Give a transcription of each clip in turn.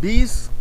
20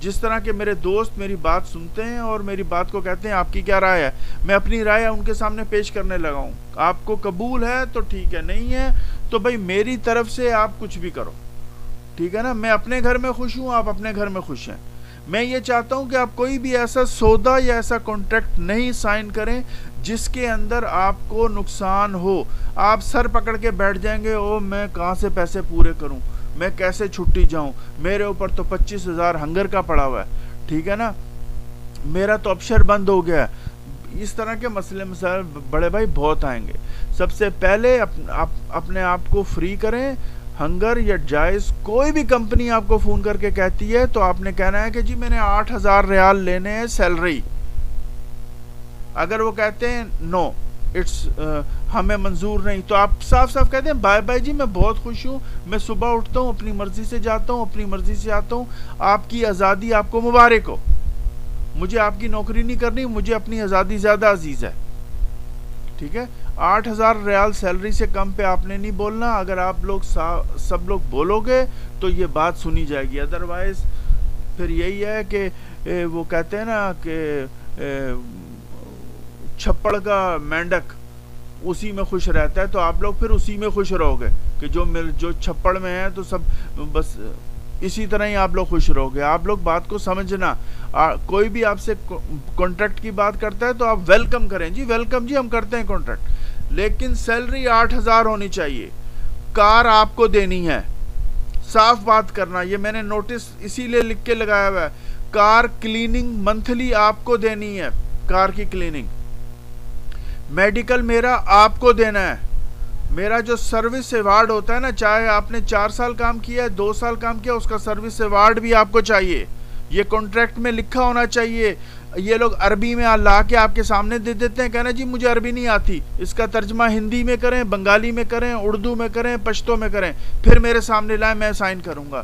جس طرح کہ میرے دوست میری بات سنتے ہیں اور میری بات کو کہتے ہیں آپ کی کیا رائے ہے، میں اپنی رائے ان کے سامنے پیش کرنے لگا ہوں. آپ کو قبول ہے تو ٹھیک ہے، نہیں ہے تو بھائی میری طرف سے آپ کچھ بھی کرو، ٹھیک ہے نا. میں اپنے گھر میں خوش ہوں، آپ اپنے گھر میں خوش ہیں. میں یہ چاہتا ہوں کہ آپ کوئی بھی ایسا سودا یا ایسا کانٹریکٹ نہیں سائن کریں جس کے اندر آپ کو نقصان ہو. آپ سر پکڑ کے بیٹھ جائیں گے، او میں کہاں سے پیسے پورے کروں، میں کیسے چھٹی جاؤں، میرے اوپر تو 25,000 ہنگر کا پڑا ہوا ہے، ٹھیک ہے نا، میرا تو ابشر بند ہو گیا ہے. اس طرح کے مسئلے مسائل بڑے بھائی بہت آئیں گے. سب سے پہلے اپنے آپ کو فری کریں. ہنگر یا جائز کوئی بھی کمپنی آپ کو فون کر کے کہتی ہے تو آپ نے کہنا ہے کہ جی میں نے 8,000 ریال لینے ہیں سیلری. اگر وہ کہتے ہیں نو اٹس ہمیں منظور نہیں، تو آپ صاف صاف کہتے ہیں بائے بائے جی، میں بہت خوش ہوں، میں صبح اٹھتا ہوں اپنی مرضی سے جاتا ہوں، اپنی مرضی سے آتا ہوں، آپ کی آزادی آپ کو مبارک ہو، مجھے آپ کی نوکری نہیں کرنی، مجھے اپنی آزادی زیادہ عزیز ہے. ٹھیک ہے، 8,000 ریال سیلری سے کم پہ آپ نے نہیں بولنا. اگر آپ لوگ سب لوگ بولو گے تو یہ بات سنی جائے گی. ادروائز پھر یہی ہے کہ وہ کہتے ہیں نا کہ چھپڑ کا مینڈک اسی میں خوش رہتا ہے، تو آپ لوگ پھر اسی میں خوش رہو گے کہ جو چھپڑ میں ہے تو سب بس اسی طرح ہی آپ لوگ خوش رہو گے. آپ لوگ بات کو سمجھنا. کوئی بھی آپ سے کانٹریکٹ کی بات کرتا ہے تو آپ ویلکم کریں، جی ویلکم جی ہم کرتے ہیں کانٹریکٹ، لیکن سیلری 8,000 ہونی چاہیے. کار آپ کو دینی ہے، صاف بات کرنا. یہ میں نے نوٹس اسی لیے لکھ کے لگایا ہوا ہے. کار کلیننگ منتھلی آپ کو دینی ہے، کار کی کلیننگ. میڈیکل میرا آپ کو دینا ہے. میرا جو سروس ایوارڈ ہوتا ہے نا، چاہے آپ نے 4 سال کام کیا ہے، 2 سال کام کیا، اس کا سروس ایوارڈ بھی آپ کو چاہیے. یہ کانٹریکٹ میں لکھا ہونا چاہیے. یہ لوگ عربی میں لا کے آپ کے سامنے دے دیتے ہیں، کہنا جی مجھے عربی نہیں آتی، اس کا ترجمہ ہندی میں کریں، بنگالی میں کریں، اردو میں کریں، پشتو میں کریں، پھر میرے سامنے لائیں، میں سائن کروں گا.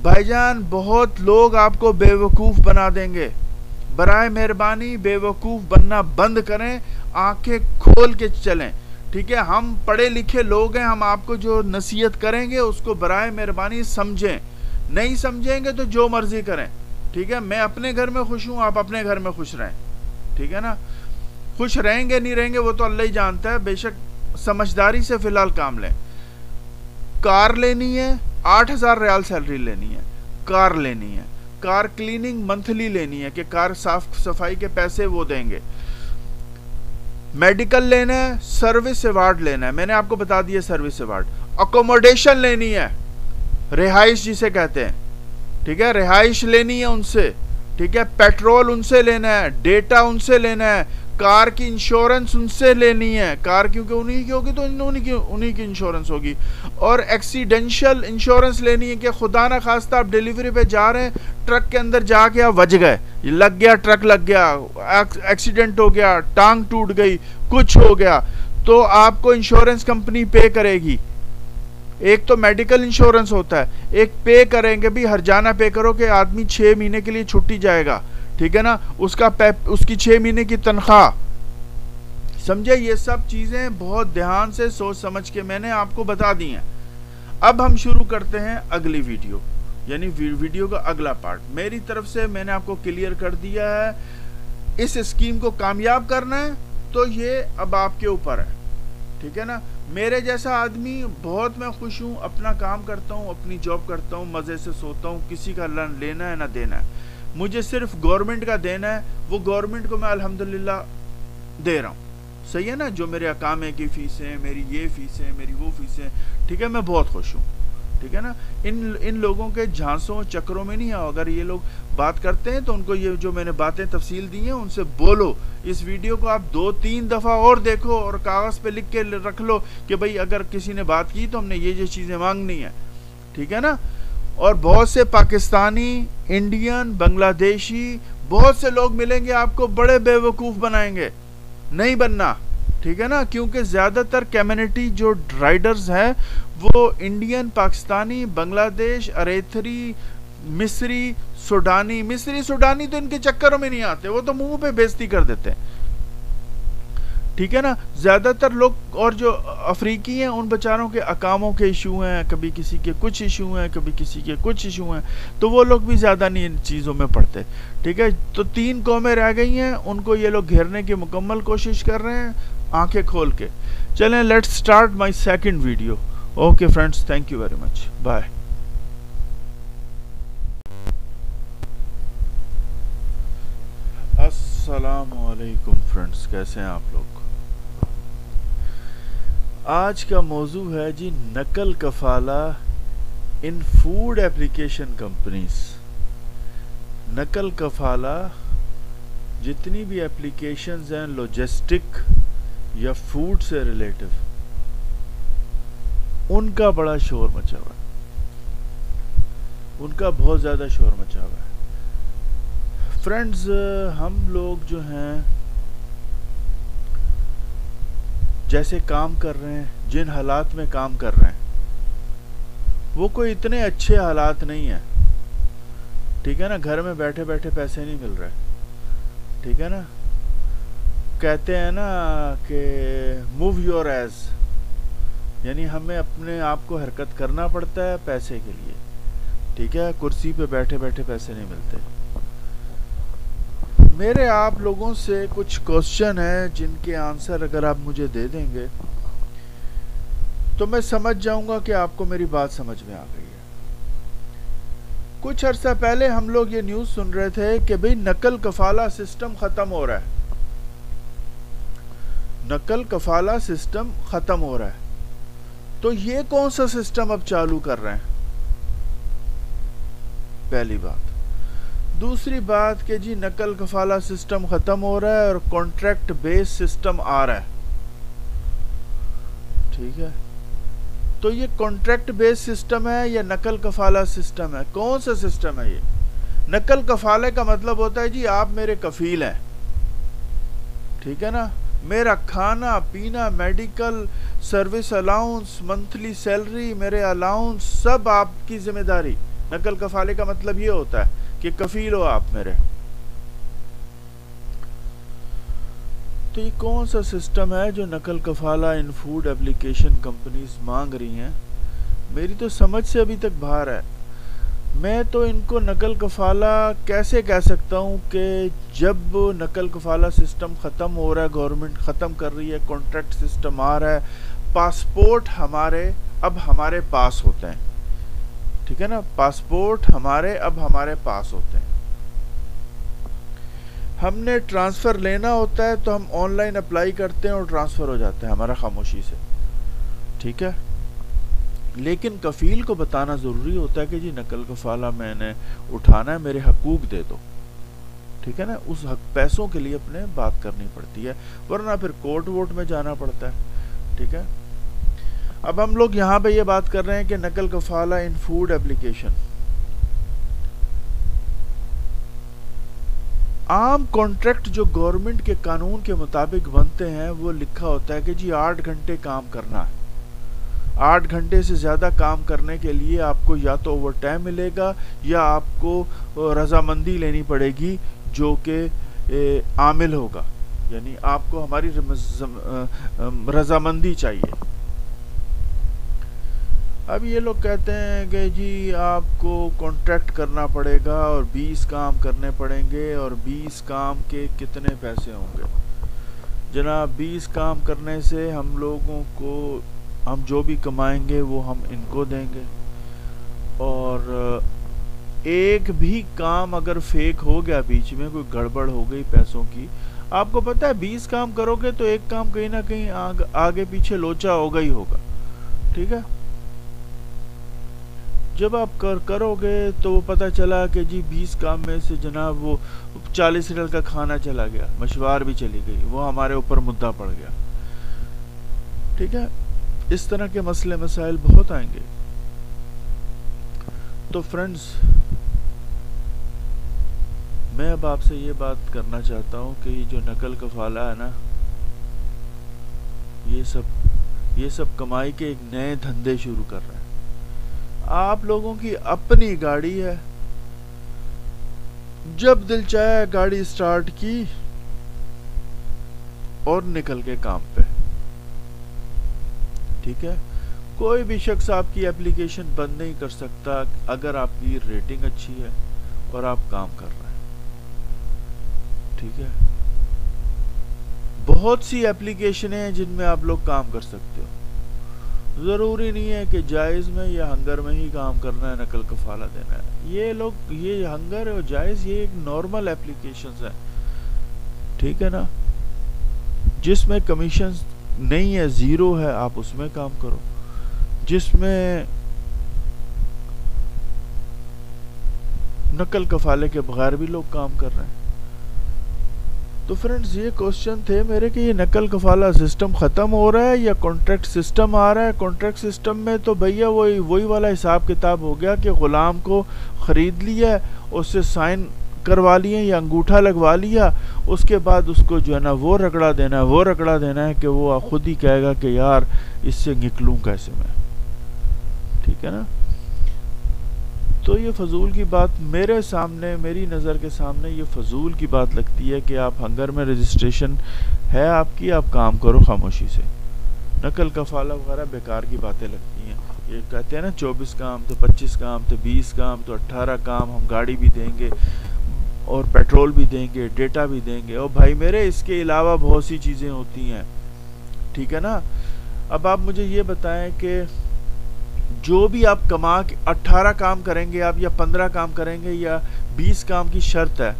بھائی جان بہت لوگ آپ کو بے وقوف بنا دیں گے. برائے مہربانی بے وقوف بننا بند کریں، آنکھیں کھول کے چلیں. ٹھیک ہے، ہم پڑھے لکھے لوگ ہیں، ہم آپ کو جو نصیحت کریں گے اس کو برائے مہربانی سمجھیں. نہیں سمجھیں گے تو جو مرضی کریں. ٹھیک ہے، میں اپنے گھر میں خوش ہوں، آپ اپنے گھر میں خوش رہیں. ٹھیک ہے نا، خوش رہیں گے نہیں رہیں گے وہ تو اللہ ہی جانتا ہے. بے شک سمجھداری سے فی الحال کام لیں. کار لینی ہے، 8,000 ریال سیلری لینی ہے، کار لینی ہے، کار کلیننگ منتھلی لینی ہے کہ کار صاف صفائی کے پیسے وہ دیں گے. میڈیکل لینا ہے، سروس ایوارڈ لینا ہے، میں نے آپ کو بتا دیا سروس ایوارڈ. اکوموڈیشن لینی ہے، رہائش جسے کہتے ہیں. ٹھیک ہے، رہائش لینی ہے ان سے. ٹھیک ہے، پیٹرول ان سے لینا ہے، ڈیٹا ان سے لینا ہے، کار کی انشورنس ان سے لینی ہے. کار کیونکہ انہی کی ہوگی تو انہی کی انشورنس ہوگی. اور ایکسیڈنشل انشورنس لینی ہے کہ خدا نہ خواستہ آپ ڈیلیوری پہ جا رہے ہیں، ٹرک کے اندر جا کے آپ بچ گئے، لگ گیا، ٹرک لگ گیا، ایکسیڈنٹ ہو گیا، ٹانگ ٹوٹ گئی، کچھ ہو گیا، تو آپ کو انشورنس کمپنی پے کرے گی. ایک تو میڈیکل انشورنس ہوتا ہے، ایک پے کریں گے بھی، ہر جانا پے کرو کہ آدمی 6 مہینے کے لیے چھٹی جائے گا. ٹھیک ہے نا، اس کی 6 مہینے کی تنخواہ. سمجھے، یہ سب چیزیں بہت دھیان سے سوچ سمجھ کے میں نے آپ کو بتا دی ہیں. اب ہم شروع کرتے ہیں اگلی ویڈیو، یعنی ویڈیو کا اگلا پارٹ. میری طرف سے میں نے آپ کو کلیئر کر دیا ہے. اس اسکیم کو کامیاب کرنا ہے تو یہ اب آپ کے اوپر ہے. ٹھیک ہے نا، میرے جیسا آدمی بہت میں خوش ہوں، اپنا کام کرتا ہوں، اپنی جاب کرتا ہوں، مزے سے سوتا ہوں، کسی کا لینا ہے نہ دینا ہے. مجھے صرف گورنمنٹ کا دینا ہے، وہ گورنمنٹ کو میں الحمدللہ دے رہا ہوں. صحیح ہے نا، جو میرے اقامے کی فیسیں، میری یہ فیسیں، میری وہ فیسیں. ٹھیک ہے، میں بہت خوش ہوں. ٹھیک ہے نا، ان لوگوں کے جھانسوں چکروں میں نہیں آؤ. اگر یہ لوگ بات کرتے ہیں تو ان کو یہ جو میں نے باتیں تفصیل دی ہیں ان سے بولو. اس ویڈیو کو آپ 2-3 دفعہ اور دیکھو اور کاغذ پہ لکھ کے رکھ لو کہ بھئی اگر کسی نے بات کی تو ہم نے یہ چیزیں مانگنی ہیں. ٹھیک ہے نا، اور بہت سے پاکستانی، انڈین، بنگلہ دیشی، بہت سے لوگ ملیں گے آپ کو، بڑے بے وقوف بنائیں گے. نہیں بننا. ٹھیک ہے نا، کیونکہ زیادہ تر کمیونٹی جو رائڈرز ہیں وہ انڈین، پاکستانی، بنگلہ دیش، اریتھری، مصری، سوڈانی تو ان کے چکروں میں نہیں آتے، وہ تو منہ پہ بےزتی کر دیتے ہیں. ٹھیک ہے نا. زیادہ تر لوگ اور جو افریقی ہیں ان بیچاروں کے اقاموں کے ایشو ہیں, کبھی کسی کے کچھ ایشو ہیں, کبھی کسی کے کچھ ایشو ہیں, تو وہ لوگ بھی زیادہ نہیں ان چیزوں میں پڑتے. ٹھیک ہے, تو 3 قومیں رہ گئی ہیں, ان کو یہ لوگ گھیرنے کی مکمل کوشش کر رہے ہیں آنکھیں کھول کے. چلیں let's start my second video. Okay friends, thank you very much, bye. السلام علیکم فرینڈس, کیسے ہیں آپ لوگ؟ آج کا موضوع ہے جی نقل کفالہ ان فوڈ ایپلیکیشن کمپنیز. نقل کفالہ جتنی بھی ایپلیکیشنز ہیں لاجسٹک یا فوڈ سے ریلیٹو, ان کا بڑا شور مچا ہوا ہے, ان کا بہت زیادہ شور مچا ہوا ہے. فرینڈز, ہم لوگ جو ہیں جیسے کام کر رہے ہیں, جن حالات میں کام کر رہے ہیں وہ کوئی اتنے اچھے حالات نہیں ہیں. ٹھیک ہے نا, گھر میں بیٹھے بیٹھے پیسے نہیں مل رہے. ٹھیک ہے نا, کہتے ہیں نا کہ موو یور ایز, یعنی ہمیں اپنے آپ کو حرکت کرنا پڑتا ہے پیسے کے لیے. ٹھیک ہے, کرسی پہ بیٹھے بیٹھے پیسے نہیں ملتے. میرے آپ لوگوں سے کچھ کوسچن ہیں جن کے آنسر اگر آپ مجھے دے دیں گے تو میں سمجھ جاؤں گا کہ آپ کو میری بات سمجھ میں آ گئی ہے. کچھ عرصہ پہلے ہم لوگ یہ نیوز سن رہے تھے کہ بھئی نقل کفالہ سسٹم ختم ہو رہا ہے. نقل کفالہ سسٹم ختم ہو رہا ہے, تو یہ کون سا سسٹم اب چالو کر رہے ہیں؟ پہلی بات. دوسری بات کہ جی نقل کفالہ سسٹم ختم ہو رہا ہے اور کانٹریکٹ بیس سسٹم آ رہا ہے. ٹھیک ہے, تو یہ کانٹریکٹ بیس سسٹم ہے یا نقل کفالہ سسٹم ہے؟ کون سا سسٹم ہے یہ؟ نقل کفالہ کا مطلب ہوتا ہے جی آپ میرے کفیل ہیں. ٹھیک ہے نا, میرا کھانا پینا, medical service allowance, monthly salary, میرے الاؤنس سب آپ کی ذمہ داری. نقل کفالے کا مطلب یہ ہوتا ہے کہ کفیل ہو آپ میرے. تو یہ کون سا سسٹم ہے جو نقل کفالہ ان فوڈ ایپلیکیشن کمپنیز مانگ رہی ہیں؟ میری تو سمجھ سے ابھی تک باہر ہے. میں تو ان کو نقل کفالہ کیسے کہہ سکتا ہوں کہ جب نقل کفالہ سسٹم ختم ہو رہا ہے, گورنمنٹ ختم کر رہی ہے, کانٹریکٹ سسٹم آ رہا ہے, پاسپورٹ ہمارے اب ہمارے پاس ہوتے ہیں. ٹھیک ہے نا, پاسپورٹ ہمارے اب ہمارے پاس ہوتے ہیں. ہم نے ٹرانسفر لینا ہوتا ہے تو ہم آن لائن اپلائی کرتے ہیں اور ٹرانسفر ہو جاتا ہے ہمارا خاموشی سے. ٹھیک ہے, لیکن کفیل کو بتانا ضروری ہوتا ہے کہ جی نقل کفالہ میں نے اٹھانا ہے, میرے حقوق دے دو. ٹھیک ہے نا, اس پیسوں کے لیے اپنے بات کرنی پڑتی ہے, ورنہ پھر کورٹ ووٹ میں جانا پڑتا ہے. ٹھیک ہے, اب ہم لوگ یہاں پہ یہ بات کر رہے ہیں کہ نقل کفالہ ان فوڈ ایپلیکیشن. عام کانٹریکٹ جو گورنمنٹ کے قانون کے مطابق بنتے ہیں وہ لکھا ہوتا ہے کہ جی 8 گھنٹے کام کرنا ہے. 8 گھنٹے سے زیادہ کام کرنے کے لیے آپ کو یا تو اوور ٹائم ملے گا یا آپ کو رضامندی لینی پڑے گی جو کہ عامل ہوگا, یعنی آپ کو ہماری رضامندی چاہیے. اب یہ لوگ کہتے ہیں کہ جی آپ کو کانٹریکٹ کرنا پڑے گا اور 20 کام کرنے پڑیں گے, اور 20 کام کے کتنے پیسے ہوں گے؟ جناب 20 کام کرنے سے ہم لوگوں کو, ہم جو بھی کمائیں گے وہ ہم ان کو دیں گے, اور ایک بھی کام اگر فیک ہو گیا, بیچ میں کوئی گڑبڑ ہو گئی پیسوں کی, آپ کو پتہ ہے 20 کام کرو گے تو ایک کام کہیں نہ کہیں آگے پیچھے لوچا ہوگا ہی ہوگا. ٹھیک ہے, جب آپ کرو گے تو وہ پتہ چلا کہ جی 20 کام میں سے جناب وہ 40 ریال کا کھانا چلا گیا, مشوار بھی چلی گئی, وہ ہمارے اوپر مدعا پڑ گیا. ٹھیک ہے, اس طرح کے مسئلے مسائل بہت آئیں گے. تو فرینڈز, میں اب آپ سے یہ بات کرنا چاہتا ہوں کہ یہ جو نقل کفالہ ہے نا, یہ سب کمائی کے ایک نئے دھندے شروع کر رہے ہیں. آپ لوگوں کی اپنی گاڑی ہے, جب دل چاہے گاڑی سٹارٹ کی اور نکل کے کام پہ. ٹھیک ہے, کوئی بھی شخص آپ کی اپلیکیشن بند نہیں کر سکتا اگر آپ کی ریٹنگ اچھی ہے اور آپ کام کر رہے ہیں. ٹھیک ہے, بہت سی اپلیکیشنیں ہیں جن میں آپ لوگ کام کر سکتے ہو. ضروری نہیں ہے کہ جائز میں یا ہنگر میں ہی کام کرنا ہے, نقل کفالہ دینا ہے. یہ لوگ, یہ ہنگر اور جائز یہ ایک نارمل اپلیکیشنز ہیں. ٹھیک ہے نا, جس میں کمیشن نہیں ہے, زیرو ہے, آپ اس میں کام کرو. جس میں نقل کفالے کے بغیر بھی لوگ کام کر رہے ہیں. تو فرینڈز یہ کوسچن تھے میرے کہ یہ نقل کفالہ سسٹم ختم ہو رہا ہے یا کانٹریکٹ سسٹم آ رہا ہے. کانٹریکٹ سسٹم میں تو بھیا وہی والا حساب کتاب ہو گیا کہ غلام کو خرید لیا, اس سے سائن کروا لیے یا انگوٹھا لگوا لیا, اس کے بعد اس کو جو ہے نا وہ رگڑا دینا ہے کہ وہ خود ہی کہے گا کہ یار اس سے نکلوں کیسے میں. ٹھیک ہے نا, تو یہ فضول کی بات میرے سامنے, میری نظر کے سامنے یہ فضول کی بات لگتی ہے کہ آپ ہنگر میں رجسٹریشن ہے آپ کی, آپ کام کرو خاموشی سے. نقل کفالہ وغیرہ بیکار کی باتیں لگتی ہیں. یہ کہتے ہیں نا 24 کام تو 25 کام تو 20 کام تو 18 کام, ہم گاڑی بھی دیں گے اور پیٹرول بھی دیں گے, ڈیٹا بھی دیں گے. اور بھائی میرے اس کے علاوہ بہت سی چیزیں ہوتی ہیں. ٹھیک ہے نا, اب آپ مجھے یہ بتائیں کہ جو بھی آپ کما کے 18 کام کریں گے آپ یا 15 کام کریں گے یا 20 کام کی شرط ہے.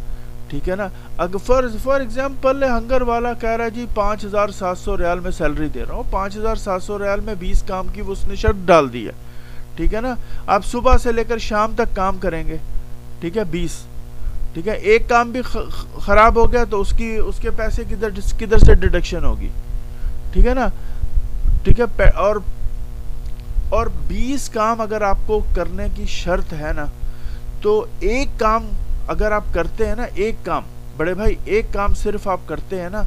ٹھیک ہے نا, اگر فار ایگزامپل ہنگر والا کہہ رہا ہے جی 5,700 ریال میں سیلری دے رہا ہوں, 5,700 ریال میں 20 کام کی اس نے شرط ڈال دی ہے. ٹھیک ہے نا, آپ صبح سے لے کر شام تک کام کریں گے. ٹھیک ہے, 20. ٹھیک ہے, ایک کام بھی خراب ہو گیا تو اس کے پیسے کدھر سے ڈیڈکشن ہوگی. ٹھیک ہے نا, ٹھیک ہے, اور 20 کام اگر آپ کو کرنے کی شرط ہے نا, تو ایک کام اگر آپ کرتے ہیں نا, ایک کام بڑے بھائی, ایک کام صرف آپ کرتے ہیں نا,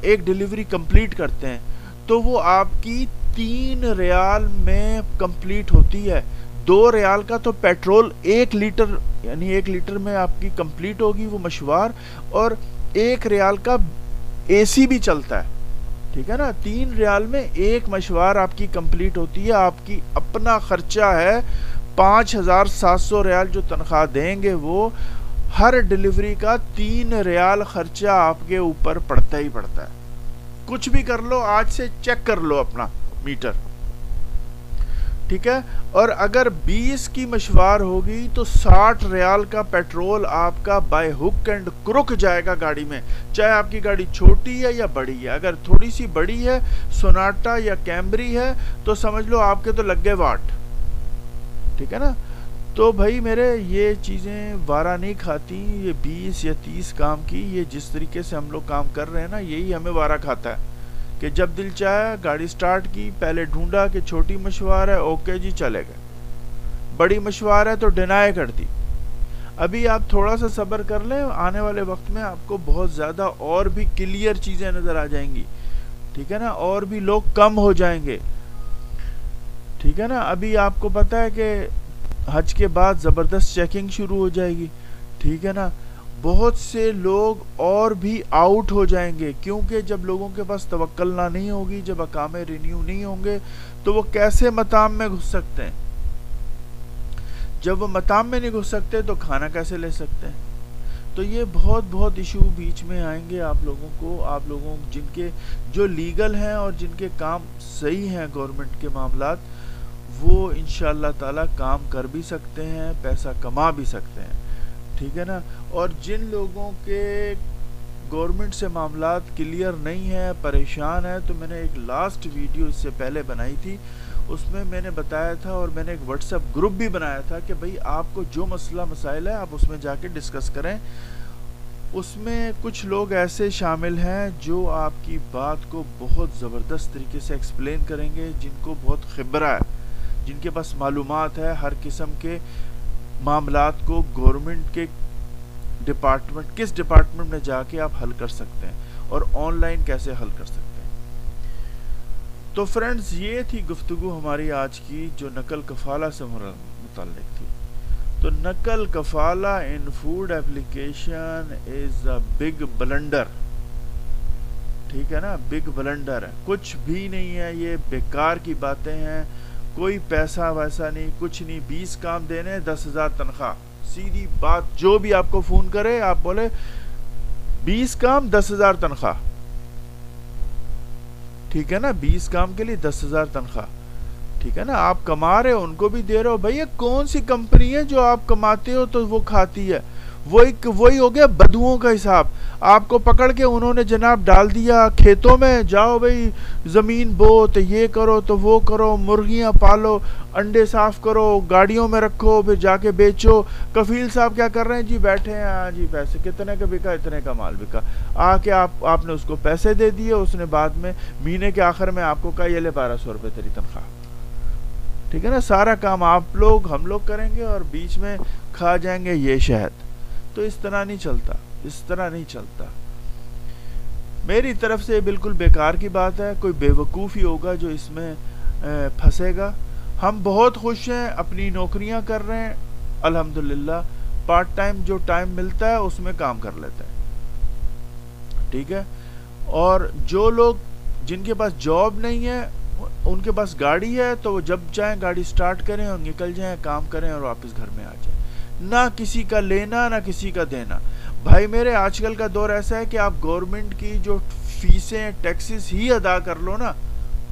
ایک ڈیلیوری کمپلیٹ کرتے ہیں, تو وہ آپ کی 3 ریال میں کمپلیٹ ہوتی ہے. 2 ریال کا تو پیٹرول 1 لیٹر یعنی 1 لیٹر میں آپ کی کمپلیٹ ہوگی وہ مشوار, اور 1 ریال کا اے سی بھی چلتا ہے. ٹھیک ہے نا, 3 ریال میں ایک مشوار آپ کی کمپلیٹ ہوتی ہے. آپ کی اپنا خرچہ ہے 5,700 ریال جو تنخواہ دیں گے, وہ ہر ڈیلیوری کا 3 ریال خرچہ آپ کے اوپر پڑتا ہی پڑتا ہے. کچھ بھی کر لو, آج سے چیک کر لو اپنا میٹر. ٹھیک ہے, اور اگر 20 کی مشوار ہوگی تو 60 ریال کا پیٹرول آپ کا بائی ہک اینڈ کرک جائے گا گاڑی میں, چاہے آپ کی گاڑی چھوٹی ہے یا بڑی ہے. اگر تھوڑی سی بڑی ہے, سوناٹا یا کیمبری ہے, تو سمجھ لو آپ کے تو لگ گئے واٹ. ٹھیک ہے نا, تو بھائی میرے یہ چیزیں وارہ نہیں کھاتی. یہ 20 یا 30 کام کی, یہ جس طریقے سے ہم لوگ کام کر رہے ہیں نا, یہی ہمیں وارہ کھاتا ہے کہ جب دل چاہے گاڑی سٹارٹ کی, پہلے ڈھونڈا کہ چھوٹی مشوار ہے, اوکے جی چلے گئے. بڑی مشوار ہے تو ڈینائی کر دی. ابھی آپ تھوڑا سا صبر کر لیں, آنے والے وقت میں آپ کو بہت زیادہ اور بھی کلیئر چیزیں نظر آ جائیں گی. ٹھیک ہے نا, اور بھی لوگ کم ہو جائیں گے. ٹھیک ہے نا, ابھی آپ کو پتہ ہے کہ حج کے بعد زبردست چیکنگ شروع ہو جائے گی. ٹھیک ہے نا, بہت سے لوگ اور بھی آؤٹ ہو جائیں گے, کیونکہ جب لوگوں کے پاس توکل نہیں ہوگی, جب اقامے رینیو نہیں ہوں گے, تو وہ کیسے مطام میں گھس سکتے ہیں. جب وہ مطام میں نہیں گھس سکتے تو کھانا کیسے لے سکتے ہیں. تو یہ بہت ایشو بیچ میں آئیں گے آپ لوگوں کو, آپ لوگوں جن کے جو لیگل ہیں اور جن کے کام صحیح ہیں گورنمنٹ کے معاملات, وہ انشاءاللہ تعالی کام کر بھی سکتے ہیں, پیسہ کما بھی سکتے ہیں. ٹھیک ہے نا, اور جن لوگوں کے گورنمنٹ سے معاملات کلیئر نہیں ہیں, پریشان ہیں, تو میں نے ایک لاسٹ ویڈیو اس سے پہلے بنائی تھی, اس میں نے بتایا تھا, اور میں نے ایک واٹس ایپ گروپ بھی بنایا تھا کہ بھئی آپ کو جو مسئلہ مسائل ہے آپ اس میں جا کے ڈسکس کریں. اس میں کچھ لوگ ایسے شامل ہیں جو آپ کی بات کو بہت زبردست طریقے سے ایکسپلین کریں گے, جن کو بہت خبرہ ہے, جن کے پاس معلومات ہے ہر قسم کے معاملات کو گورنمنٹ کے ڈپارٹمنٹ, کس ڈپارٹمنٹ میں جا کے آپ حل کر سکتے ہیں اور آن لائن کیسے حل کر سکتے ہیں. تو فرینڈز یہ تھی گفتگو ہماری آج کی جو نقل کفالہ سے متعلق تھی. تو نقل کفالہ in food application is a big blunder. ٹھیک ہے نا، بگ بلنڈر ہے، کچھ بھی نہیں ہے، یہ بیکار کی باتیں ہیں، کوئی پیسہ ویسا نہیں، کچھ نہیں، 20 کام دینے، 10,000 تنخواہ، سیدھی بات، جو بھی آپ کو فون کرے آپ بولے 20 کام 10,000 تنخواہ، ٹھیک ہے نا، 20 کام کے لیے 10,000 تنخواہ، ٹھیک ہے نا، آپ کما رہے ہو ان کو بھی دے رہے ہو، بھئی یہ کون سی کمپنی ہے جو آپ کماتے ہو تو وہ کھاتی ہے، وہی ہو گیا بدوؤں کا حساب، آپ کو پکڑ کے انہوں نے جناب ڈال دیا کھیتوں میں، جاؤ بھئی زمین بو تو یہ کرو تو وہ کرو، مرغیاں پالو، انڈے صاف کرو، گاڑیوں میں رکھو، پھر جا کے بیچو، کفیل صاحب کیا کر رہے ہیں جی، بیٹھے ہیں، ہاں جی پیسے کتنے کا بکا، اتنے کا مال بکا، آ کے آپ نے اس کو پیسے دے دیے، اس نے بعد میں مہینے کے آخر میں آپ کو کہا یہ لے 1200 روپے تیری تنخواہ، ٹھیک ہے نا، سارا کام آپ لوگ ہم لوگ کریں گے اور بیچ میں کھا جائیں گے یہ شہد، تو اس طرح نہیں چلتا، اس طرح نہیں چلتا، میری طرف سے بالکل بیکار کی بات ہے، کوئی بے وقوف ہی ہوگا جو اس میں پھنسے گا، ہم بہت خوش ہیں، اپنی نوکریاں کر رہے ہیں الحمدللہ، پارٹ ٹائم جو ٹائم ملتا ہے اس میں کام کر لیتے ہیں، ٹھیک ہے، اور جو لوگ جن کے پاس جاب نہیں ہے ان کے پاس گاڑی ہے تو وہ جب چاہیں گاڑی سٹارٹ کریں اور نکل جائیں، کام کریں اور واپس گھر میں آ جائیں، نہ کسی کا لینا نہ کسی کا دینا، بھائی میرے آج کل کا دور ایسا ہے کہ آپ گورنمنٹ کی جو فیسیں ٹیکسز ہی ادا کر لو نا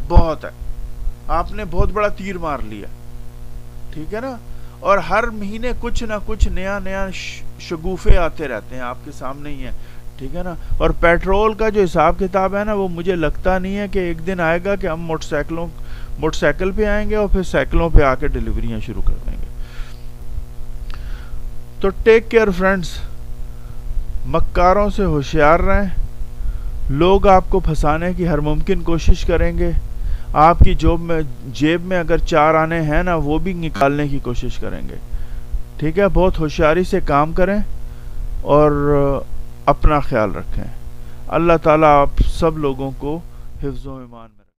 بہت ہے، آپ نے بہت بڑا تیر مار لیا، ٹھیک ہے نا، اور ہر مہینے کچھ نہ کچھ نیا نیا شگوفے آتے رہتے ہیں آپ کے سامنے ہی ہیں، ٹھیک ہے نا، اور پیٹرول کا جو حساب کتاب ہے نا وہ مجھے لگتا نہیں ہے کہ ایک دن آئے گا کہ ہم موٹر سائیکل پہ آئیں گے اور پھر سائیکلوں پہ آ کے ڈیلیوریاں شروع کر دیں گے، تو ٹیک کیئر فرینڈز، مکاروں سے ہوشیار رہیں، لوگ آپ کو پھنسانے کی ہر ممکن کوشش کریں گے، آپ کی جیب میں اگر 4 آنے ہیں نا وہ بھی نکالنے کی کوشش کریں گے، ٹھیک ہے، بہت ہوشیاری سے کام کریں اور اپنا خیال رکھیں، اللہ تعالیٰ آپ سب لوگوں کو حفظ و ایمان میں